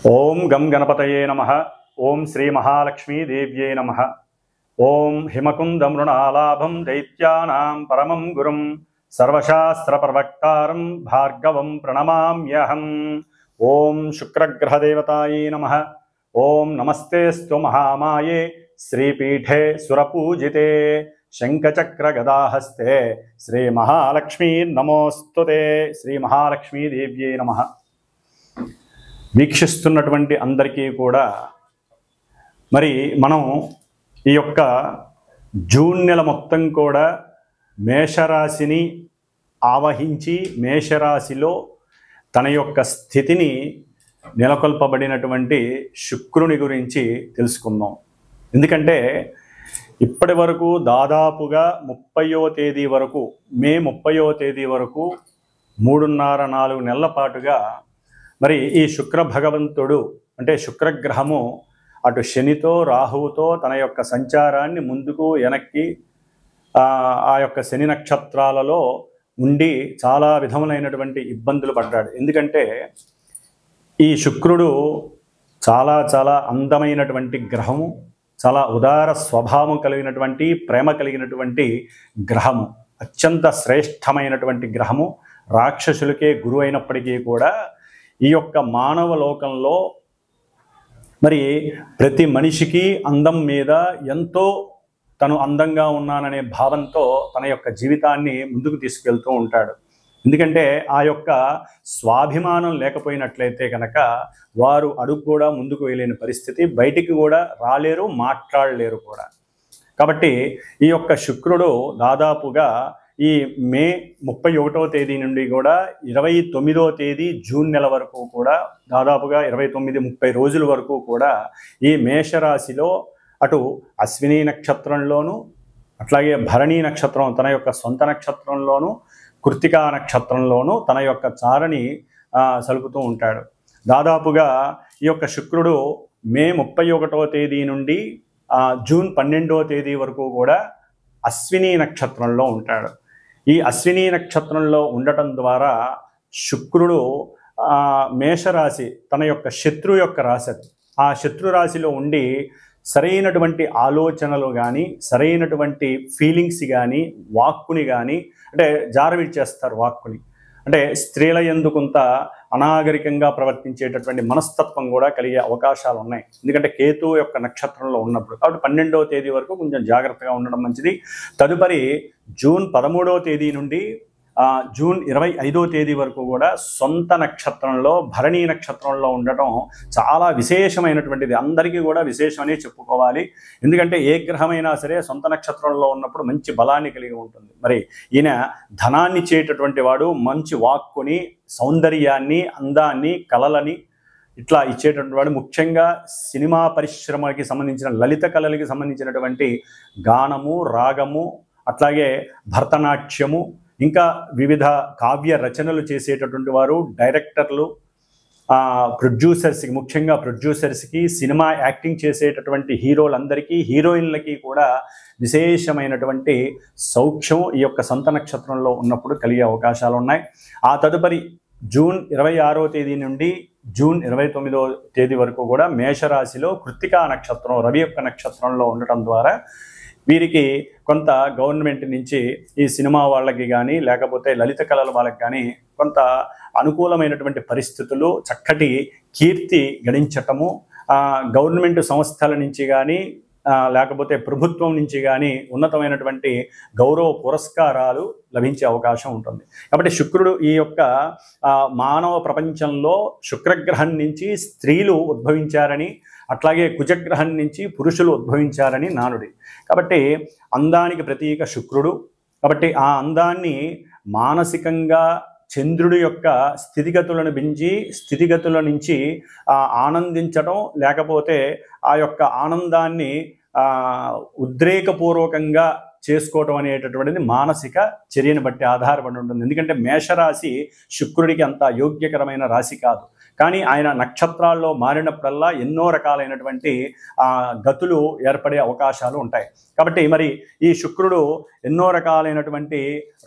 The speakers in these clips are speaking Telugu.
ఓం గం గణపతయే నమః. ఓం శ్రీ మహాలక్ష్మీ దేవ్యై నమః. ఓం హిమకుంద మృణాలాభం దైత్యానాం పరమం గురుం సర్వశాస్త్ర ప్రవక్తారం భార్గవం ప్రణమామ్యహం. ఓం శుక్రగ్రహదేవతాయే నమః. ఓం నమస్తేస్తు మహామాయే శ్రీపీఠే సురపూజితే శంఖచక్ర గదాహస్తే శ్రీ మహాలక్ష్మీ నమోస్తుతే. శ్రీ మహాలక్ష్మీ దేవ్యై నమః. వీక్షిస్తున్నటువంటి అందరికీ కూడా మరి మనం ఈ యొక్క జూన్ నెల మొత్తం కూడా మేషరాశిని ఆవహించి మేషరాశిలో తన యొక్క స్థితిని నెలకొల్పబడినటువంటి శుక్రుని గురించి తెలుసుకుందాం. ఎందుకంటే ఇప్పటి వరకు దాదాపుగా 30వ తేదీ వరకు మే 30వ తేదీ వరకు 3.5-4 నెలల పాటుగా మరి ఈ శుక్ర భగవంతుడు అంటే శుక్రగ్రహము అటు శనితో రాహువుతో తన యొక్క సంచారాన్ని ముందుకు వెనక్కి ఆ యొక్క శని నక్షత్రాలలో ఉండి చాలా విధములైనటువంటి ఇబ్బందులు పడ్డాడు. ఎందుకంటే ఈ శుక్రుడు చాలా చాలా అందమైనటువంటి గ్రహము, చాలా ఉదార స్వభావం కలిగినటువంటి ప్రేమ కలిగినటువంటి గ్రహము, అత్యంత శ్రేష్టమైనటువంటి గ్రహము, రాక్షసులకే గురువు అయినప్పటికీ కూడా ఈ యొక్క మానవ లోకంలో మరి ప్రతి మనిషికి అందం మీద ఎంతో తను అందంగా ఉన్నాననే భావంతో తన యొక్క జీవితాన్ని ముందుకు తీసుకెళ్తూ ఉంటాడు. ఎందుకంటే ఆ యొక్క స్వాభిమానం లేకపోయినట్లయితే కనుక వారు అడుగు కూడా ముందుకు వెళ్ళలేని పరిస్థితి, బయటికి కూడా రాలేరు, మాట్లాడలేరు కూడా. కాబట్టి ఈ యొక్క శుక్రుడు దాదాపుగా ఈ మే 31వ తేదీ నుండి కూడా 29వ తేదీ జూన్ నెల వరకు కూడా దాదాపుగా 29-30 రోజుల వరకు కూడా ఈ మేషరాశిలో అటు అశ్విని నక్షత్రంలోను అట్లాగే భరణి నక్షత్రం తన యొక్క సొంత నక్షత్రంలోను కృత్తికా నక్షత్రంలోను తన యొక్క చారని సలుపుతూ ఉంటాడు. దాదాపుగా ఈ యొక్క శుక్రుడు మే 31వ తేదీ నుండి జూన్ 12వ తేదీ వరకు కూడా అశ్విని నక్షత్రంలో ఉంటాడు. ఈ అశ్విని నక్షత్రంలో ఉండటం ద్వారా శుక్రుడు మేషరాశి తన యొక్క శత్రు యొక్క రాశి, ఆ శత్రు రాశిలో ఉండి సరైనటువంటి ఆలోచనలు కానీ సరైనటువంటి ఫీలింగ్స్ కానీ వాక్కుని కానీ అంటే జారవిడ్చేస్తారు. వాక్కుని అంటే స్త్రీల యందు కొంత అనాగరికంగా ప్రవర్తించేటటువంటి మనస్తత్వం కూడా కలిగే అవకాశాలు ఉన్నాయి. ఎందుకంటే కేతువు యొక్క నక్షత్రంలో ఉన్నప్పుడు. కాబట్టి 12వ తేదీ వరకు కొంచెం జాగ్రత్తగా ఉండడం మంచిది. తదుపరి జూన్ 13వ తేదీ నుండి జూన్ 25వ తేదీ వరకు కూడా సొంత నక్షత్రంలో భరణి నక్షత్రంలో ఉండటం చాలా విశేషమైనటువంటిది. అందరికీ కూడా విశేషమనే చెప్పుకోవాలి. ఎందుకంటే ఏ గ్రహమైనా సరే సొంత నక్షత్రంలో ఉన్నప్పుడు మంచి బలాన్ని కలిగి ఉంటుంది. మరి ఈయన ధనాన్ని ఇచ్చేటటువంటి వాడు, మంచి వాక్కుని, సౌందర్యాన్ని, అందాన్ని, కళలని ఇట్లా ఇచ్చేటటువంటి వాడు. ముఖ్యంగా సినిమా పరిశ్రమకి సంబంధించిన లలిత కళలకి సంబంధించినటువంటి గానము, రాగము, అట్లాగే భరతనాట్యము, ఇంకా వివిధ కావ్య రచనలు చేసేటటువంటి వారు, డైరెక్టర్లు, ప్రొడ్యూసర్స్కి, ముఖ్యంగా ప్రొడ్యూసర్స్కి, సినిమా యాక్టింగ్ చేసేటటువంటి హీరోలందరికీ, హీరోయిన్లకి కూడా విశేషమైనటువంటి సౌఖ్యం ఈ యొక్క సొంత నక్షత్రంలో ఉన్నప్పుడు కలిగే అవకాశాలు ఉన్నాయి. ఆ తదుపరి జూన్ 26వ తేదీ నుండి జూన్ 29వ తేదీ వరకు కూడా మేషరాశిలో కృత్తికా నక్షత్రం రవి యొక్క నక్షత్రంలో ఉండటం ద్వారా వీరికి కొంత గవర్నమెంట్ నుంచి ఈ సినిమా వాళ్ళకి కానీ లేకపోతే లలిత కళల వాళ్ళకి కానీ కొంత అనుకూలమైనటువంటి పరిస్థితులు, చక్కటి కీర్తి గణించటము, గవర్నమెంట్ సంస్థల నుంచి కానీ లేకపోతే ప్రభుత్వం నుంచి కానీ ఉన్నతమైనటువంటి గౌరవ పురస్కారాలు లభించే అవకాశం ఉంటుంది. కాబట్టి శుక్రుడు ఈ యొక్క మానవ ప్రపంచంలో శుక్రగ్రహం నుంచి స్త్రీలు ఉద్భవించారని, అట్లాగే కుజగ్రహం నుంచి పురుషులు ఉద్భవించారని నానుడి. కాబట్టి అందానికి ప్రతీక శుక్రుడు. కాబట్టి ఆ అందాన్ని మానసికంగా చంద్రుడి యొక్క స్థితిగతులను పెంచి స్థితిగతుల నుంచి ఆనందించటం, లేకపోతే ఆ యొక్క ఆనందాన్ని ఉద్రేకపూర్వకంగా చేసుకోవటం అనేటటువంటిది మానసిక చర్యను బట్టి ఆధారపడి ఉంటుంది. ఎందుకంటే మేషరాశి శుక్రుడికి అంత యోగ్యకరమైన రాశి కాదు. కానీ ఆయన నక్షత్రాల్లో మారినప్పుడల్లా ఎన్నో రకాలైనటువంటి గతులు ఏర్పడే అవకాశాలు ఉంటాయి. కాబట్టి మరి ఈ శుక్రుడు ఎన్నో రకాలైనటువంటి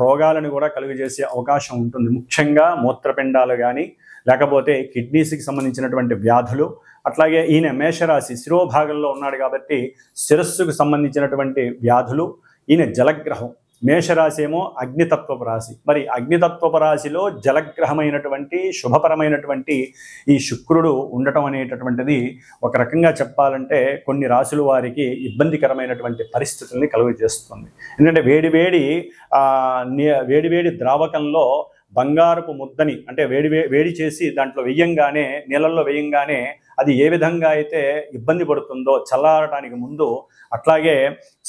రోగాలను కూడా కలుగజేసే అవకాశం ఉంటుంది. ముఖ్యంగా మూత్రపిండాలు కానీ లేకపోతే కిడ్నీస్కి సంబంధించినటువంటి వ్యాధులు, అట్లాగే ఈయన మేషరాశి శిరోభాగంలో ఉన్నాడు కాబట్టి శిరస్సుకు సంబంధించినటువంటి వ్యాధులు. ఈయన జలగ్రహం, మేషరాశి ఏమో అగ్నితత్వపు రాశి. మరి అగ్నితత్వపు రాశిలో జలగ్రహమైనటువంటి శుభపరమైనటువంటి ఈ శుక్రుడు ఉండటం అనేటటువంటిది ఒక రకంగా చెప్పాలంటే కొన్ని రాశుల వారికి ఇబ్బందికరమైనటువంటి పరిస్థితుల్ని కలుగజేస్తుంది. ఎందుకంటే వేడివేడి ద్రావకంలో బంగారపు ముద్దని అంటే వేడి చేసి దాంట్లో వేయంగానే, నీళ్ళల్లో వేయంగానే అది ఏ విధంగా అయితే ఇబ్బంది పడుతుందో చల్లారటానికి ముందు, అట్లాగే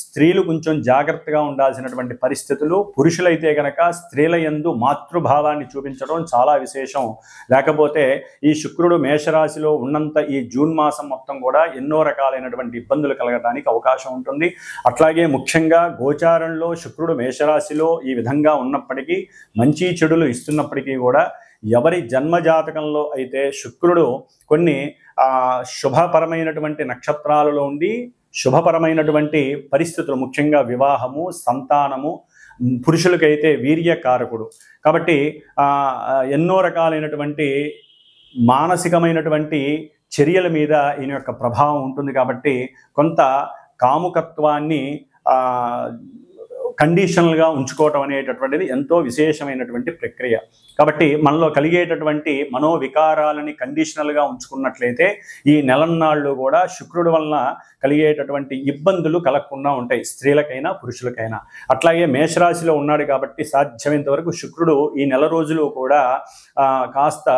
స్త్రీలు కొంచెం జాగ్రత్తగా ఉండాల్సినటువంటి పరిస్థితులు. పురుషులైతే కనుక స్త్రీల యందు మాతృభావాన్ని చూపించడం చాలా విశేషం. లేకపోతే ఈ శుక్రుడు మేషరాశిలో ఉన్నంత ఈ జూన్ మాసం మొత్తం కూడా ఎన్నో రకాలైనటువంటి ఇబ్బందులు కలగడానికి అవకాశం ఉంటుంది. అట్లాగే ముఖ్యంగా గోచారంలో శుక్రుడు మేషరాశిలో ఈ విధంగా ఉన్నప్పటికీ, మంచి చెడులు ఇస్తున్నప్పటికీ కూడా ఎవరి జన్మజాతకంలో అయితే శుక్రుడు కొన్ని శుభపరమైనటువంటి నక్షత్రాలలో ఉండి శుభపరమైనటువంటి పరిస్థితులు, ముఖ్యంగా వివాహము, సంతానము, పురుషులకైతే వీర్యకారకుడు కాబట్టి ఎన్నో రకాలైనటువంటి మానసికమైనటువంటి చర్యల మీద ఈయన యొక్క ప్రభావం ఉంటుంది. కాబట్టి కొంత కాముకత్వాన్ని కండిషనల్గా ఉంచుకోవటం అనేటటువంటిది ఎంతో విశేషమైనటువంటి ప్రక్రియ. కాబట్టి మనలో కలిగేటటువంటి మనోవికారాలని కండిషనల్గా ఉంచుకున్నట్లయితే ఈ నెలన్నాళ్ళు కూడా శుక్రుడు వలన కలిగేటటువంటి ఇబ్బందులు కలగకుండా ఉంటాయి, స్త్రీలకైనా పురుషులకైనా. అట్లాగే మేషరాశిలో ఉన్నాడు కాబట్టి సాధ్యమైనంత వరకు శుక్రుడు ఈ నెల రోజులు కూడా కాస్త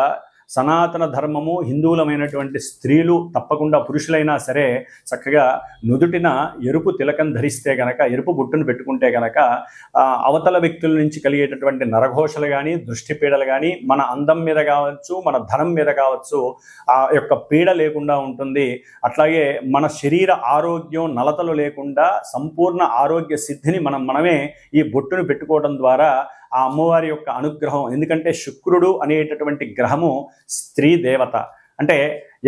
సనాతన ధర్మము, హిందువులమైనటువంటి స్త్రీలు తప్పకుండా పురుషులైనా సరే చక్కగా నుదుటిన ఎరుపు తిలకం ధరిస్తే గనక, ఎరుపు బుట్టును పెట్టుకుంటే గనక అవతల వ్యక్తుల నుంచి కలిగేటటువంటి నరఘోషలు కానీ, దృష్టి పీడలు కానీ, మన అందం మీద కావచ్చు, మన ధనం మీద కావచ్చు ఆ యొక్క పీడ లేకుండా ఉంటుంది. అట్లాగే మన శరీర ఆరోగ్యం నలతలు లేకుండా సంపూర్ణ ఆరోగ్య సిద్ధిని మనమే ఈ బొట్టును పెట్టుకోవడం ద్వారా ఆ అమ్మవారి యొక్క అనుగ్రహం. ఎందుకంటే శుక్రుడు అనేటటువంటి గ్రహము స్త్రీ దేవత. అంటే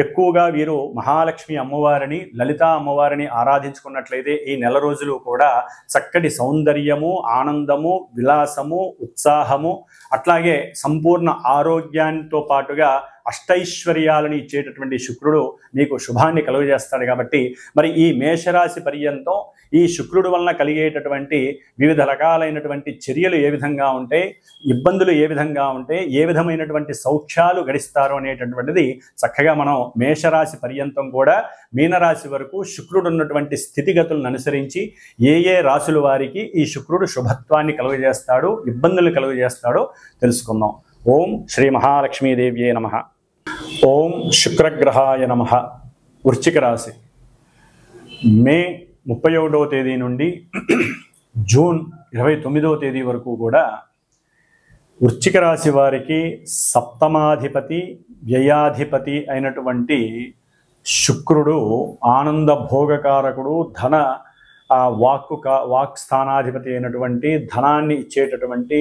ఎక్కువగా వీరు మహాలక్ష్మి అమ్మవారిని, లలితా అమ్మవారిని ఆరాధించుకున్నట్లయితే ఈ నెల రోజులు కూడా చక్కటి సౌందర్యము, ఆనందము, విలాసము, ఉత్సాహము, అట్లాగే సంపూర్ణ ఆరోగ్యానితో పాటుగా అష్టైశ్వర్యాలను ఇచ్చేటటువంటి శుక్రుడు మీకు శుభాన్ని కలుగజేస్తాడు. కాబట్టి మరి ఈ మేషరాశి పర్యంతం ఈ శుక్రుడు వలన కలిగేటటువంటి వివిధ రకాలైనటువంటి చర్యలు ఏ విధంగా ఉంటాయి, ఇబ్బందులు ఏ విధంగా ఉంటాయి, ఏ విధమైనటువంటి సౌఖ్యాలు గడిస్తారు అనేటటువంటిది చక్కగా మనం మేషరాశి పర్యంతం కూడా మీనరాశి వరకు శుక్రుడు ఉన్నటువంటి స్థితిగతులను అనుసరించి ఏ రాశుల వారికి ఈ శుక్రుడు శుభత్వాన్ని కలుగజేస్తాడు, ఇబ్బందులు కలుగజేస్తాడో తెలుసుకుందాం. ఓం శ్రీ మహాలక్ష్మీదేవ్యే నమః. ఓం శుక్రగ్రహాయ నమః. వృశ్చిక రాశి మే 31వ తేదీ నుండి జూన్ 29వ తేదీ వరకు కూడా వృశ్చిక రాశి వారికి సప్తమాధిపతి, వ్యయాధిపతి అయినటువంటి శుక్రుడు ఆనంద భోగకారకుడు, ధన వాక్ స్థానాధిపతి అయినటువంటి ధనాన్ని ఇచ్చేటటువంటి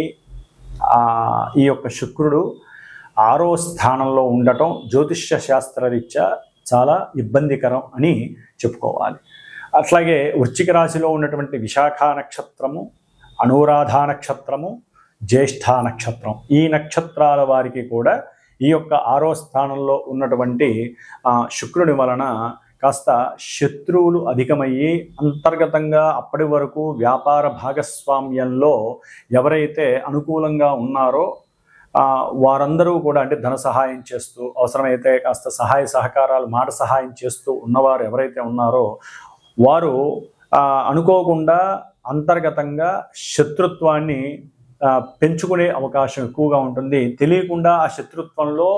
ఈ యొక్క శుక్రుడు 6వ స్థానంలో ఉండటం జ్యోతిష్య శాస్త్రరీత్యా చాలా ఇబ్బందికరం అని చెప్పుకోవాలి. అట్లాగే వృశ్చిక రాశిలో ఉన్నటువంటి విశాఖ నక్షత్రము, అనురాధ నక్షత్రము, జ్యేష్ఠ నక్షత్రం, ఈ నక్షత్రాల వారికి కూడా ఈ యొక్క 6వ స్థానంలో ఉన్నటువంటి శుక్రుని వలన కాస్త శత్రువులు అధికమయ్యి అంతర్గతంగా అప్పటి వరకు వ్యాపార భాగస్వామ్యంలో ఎవరైతే అనుకూలంగా ఉన్నారో వారందరూ కూడా, అంటే ధన సహాయం చేస్తూ, అవసరమైతే కాస్త సహాయ సహకారాలు, మాట సహాయం చేస్తూ ఉన్నవారు ఎవరైతే ఉన్నారో వారు అనుకోకుండా అంతర్గతంగా శత్రుత్వాన్ని పెంచుకునే అవకాశం ఎక్కువగా ఉంటుంది. తెలియకుండా ఆ శత్రుత్వంలో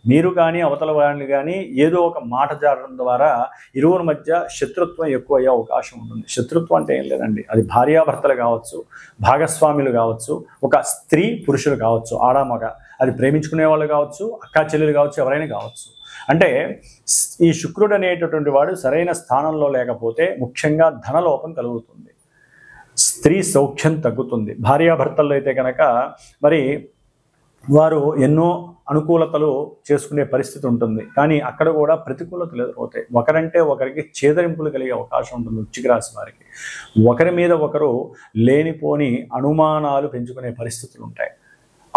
మీరు కానీ అవతల వారిని కానీ ఏదో ఒక మాట జారడం ద్వారా ఇరువురి మధ్య శత్రుత్వం ఎక్కువ అయ్యే అవకాశం ఉంటుంది. శత్రుత్వం అంటే ఏం లేదండి, అది భార్యాభర్తలు కావచ్చు, భాగస్వాములు కావచ్చు, ఒక స్త్రీ పురుషులు కావచ్చు, ఆడమగ, అది ప్రేమించుకునే వాళ్ళు కావచ్చు, అక్కా చెల్లెలు కావచ్చు, ఎవరైనా కావచ్చు. అంటే ఈ శుక్రుడు అనేటటువంటి వాడు సరైన స్థానంలో లేకపోతే ముఖ్యంగా ధనలోపం కలుగుతుంది, స్త్రీ సౌఖ్యం తగ్గుతుంది. భార్యాభర్తల్లో అయితే కనుక మరి వారు ఎన్నో అనుకూలతలు చేసుకునే పరిస్థితి ఉంటుంది, కానీ అక్కడ కూడా ప్రతికూలతలు ఎదురవుతాయి. ఒకరంటే ఒకరికి చేదరింపులు కలిగే అవకాశం ఉంటుంది. వృశ్చిక రాశి వారికి ఒకరి మీద ఒకరు లేనిపోని అనుమానాలు పెంచుకునే పరిస్థితులు ఉంటాయి.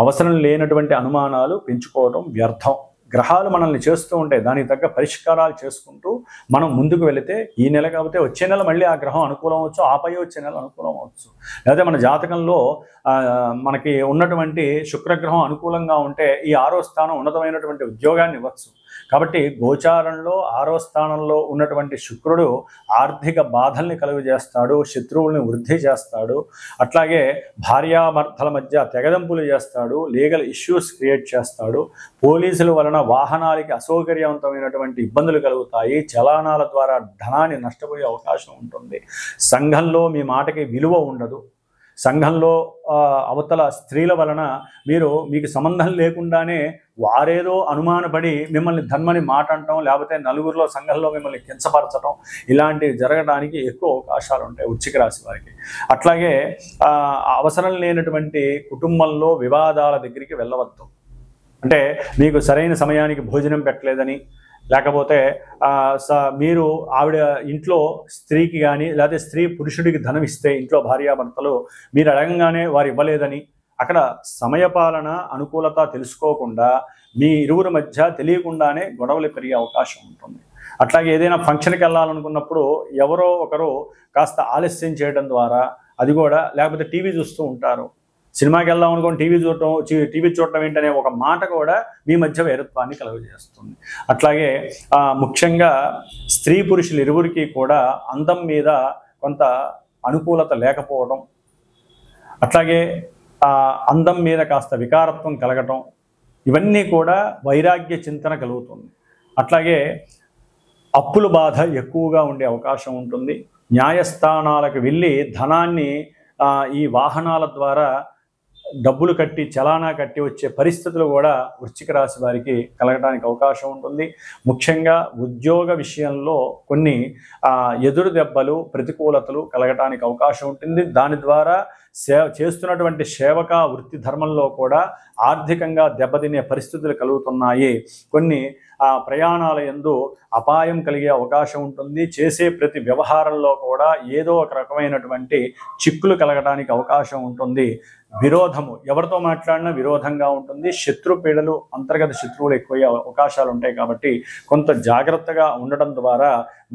అవసరం లేనటువంటి అనుమానాలు పెంచుకోవడం వ్యర్థం. గ్రహాలు మనల్ని చేస్తూ ఉంటాయి, దానికి తగ్గ పరిష్కారాలు చేసుకుంటూ మనం ముందుకు వెళితే ఈ నెల కాకపోతే వచ్చే నెల మళ్ళీ ఆ గ్రహం అనుకూలం అవచ్చు, ఆపై వచ్చే నెల అనుకూలం అవచ్చు. లేకపోతే మన జాతకంలో మనకి ఉన్నటువంటి శుక్రగ్రహం అనుకూలంగా ఉంటే ఈ 6వ స్థానం ఉన్నతమైనటువంటి ఉద్యోగాన్ని ఇవ్వచ్చు. కాబట్టి గోచారంలో 6వ స్థానంలో ఉన్నటువంటి శుక్రుడు ఆర్థిక బాధల్ని కలుగజేస్తాడు, శత్రువుల్ని వృద్ధి చేస్తాడు, అట్లాగే భార్యాభర్తల మధ్య తెగదంపులు చేస్తాడు, లీగల్ ఇష్యూస్ క్రియేట్ చేస్తాడు, పోలీసుల వలన వాహనాలకి అసౌకర్యవంతమైనటువంటి ఇబ్బందులు కలుగుతాయి, చలానాల ద్వారా ధనాన్ని నష్టపోయే అవకాశం ఉంటుంది, సంఘంలో మీ మాటకి విలువ ఉండదు, సంఘంలో అవతల స్త్రీల వలన మీకు సంబంధం లేకుండానే వారేదో అనుమానపడి మిమ్మల్ని ధర్మని మాట అంటాం, లేకపోతే నలుగురిలో సంఘంలో మిమ్మల్ని కించపరచడం, ఇలాంటివి జరగడానికి ఎక్కువ అవకాశాలు ఉంటాయి వృశ్చిక రాశి వారికి. అట్లాగే అవసరం లేనటువంటి కుటుంబంలో వివాదాల దగ్గరికి వెళ్ళవద్దు. అంటే మీకు సరైన సమయానికి భోజనం పెట్టలేదని, లేకపోతే మీరు ఆవిడ ఇంట్లో స్త్రీకి కానీ లేకపోతే స్త్రీ పురుషుడికి ధనం ఇస్తే ఇంట్లో భార్యాభర్తలు మీరు అడగంగానే వారు ఇవ్వలేదని, అక్కడ సమయపాలన అనుకూలత తెలుసుకోకుండా మీ ఇరువురి మధ్య తెలియకుండానే గొడవలు పెరిగే అవకాశం ఉంటుంది. అట్లాగే ఏదైనా ఫంక్షన్కి వెళ్ళాలనుకున్నప్పుడు ఎవరో ఒకరు కాస్త ఆలస్యం చేయడం ద్వారా, అది కూడా లేకపోతే టీవీ చూస్తూ ఉంటారు, సినిమాకి వెళ్దాం అనుకోని టీవీ చూడటం ఏంటనే ఒక మాట కూడా మీ మధ్య వైరత్వాన్ని కలుగజేస్తుంది. అట్లాగే ముఖ్యంగా స్త్రీ పురుషులు ఇరువురికి కూడా అందం మీద కొంత అనుకూలత లేకపోవడం, అట్లాగే అందం మీద కాస్త వికారత్వం కలగటం, ఇవన్నీ కూడా వైరాగ్య చింతన కలుగుతుంది. అట్లాగే అప్పుల బాధ ఎక్కువగా ఉండే అవకాశం ఉంటుంది. న్యాయస్థానాలకు వెళ్ళి ధనాన్ని ఈ వాహనాల ద్వారా డబ్బులు కట్టి చలానా కట్టి వచ్చే పరిస్థితులు కూడా వృశ్చిక రాశి వారికి కలగడానికి అవకాశం ఉంటుంది. ముఖ్యంగా ఉద్యోగ విషయంలో కొన్ని ఎదురు దెబ్బలు ప్రతికూలతలు కలగడానికి అవకాశం ఉంటుంది. దాని ద్వారా చేస్తున్నటువంటి సేవక వృత్తి ధర్మంలో కూడా ఆర్థికంగా దెబ్బతినే పరిస్థితులు కలుగుతున్నాయి. కొన్ని ప్రయాణాల యందు అపాయం కలిగే అవకాశం ఉంటుంది. చేసే ప్రతి వ్యవహారంలో కూడా ఏదో ఒక రకమైనటువంటి చిక్కులు కలగడానికి అవకాశం ఉంటుంది. విరోధము, ఎవరితో మాట్లాడినా విరోధంగా ఉంటుంది. శత్రుపీడలు, అంతర్గత శత్రువులు ఎక్కువయ్యే అవకాశాలు ఉంటాయి. కాబట్టి కొంత జాగ్రత్తగా ఉండటం ద్వారా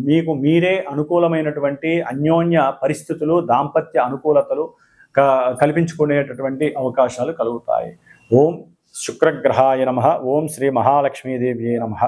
మీకు మీరే అనుకూలమైనటువంటి అన్యోన్య పరిస్థితులు, దాంపత్య అనుకూలతలు కల్పించుకునేటటువంటి అవకాశాలు కలుగుతాయి. ఓం శుక్రగ్రహాయ నమః. ఓం శ్రీ మహాలక్ష్మీదేవ్యే నమః.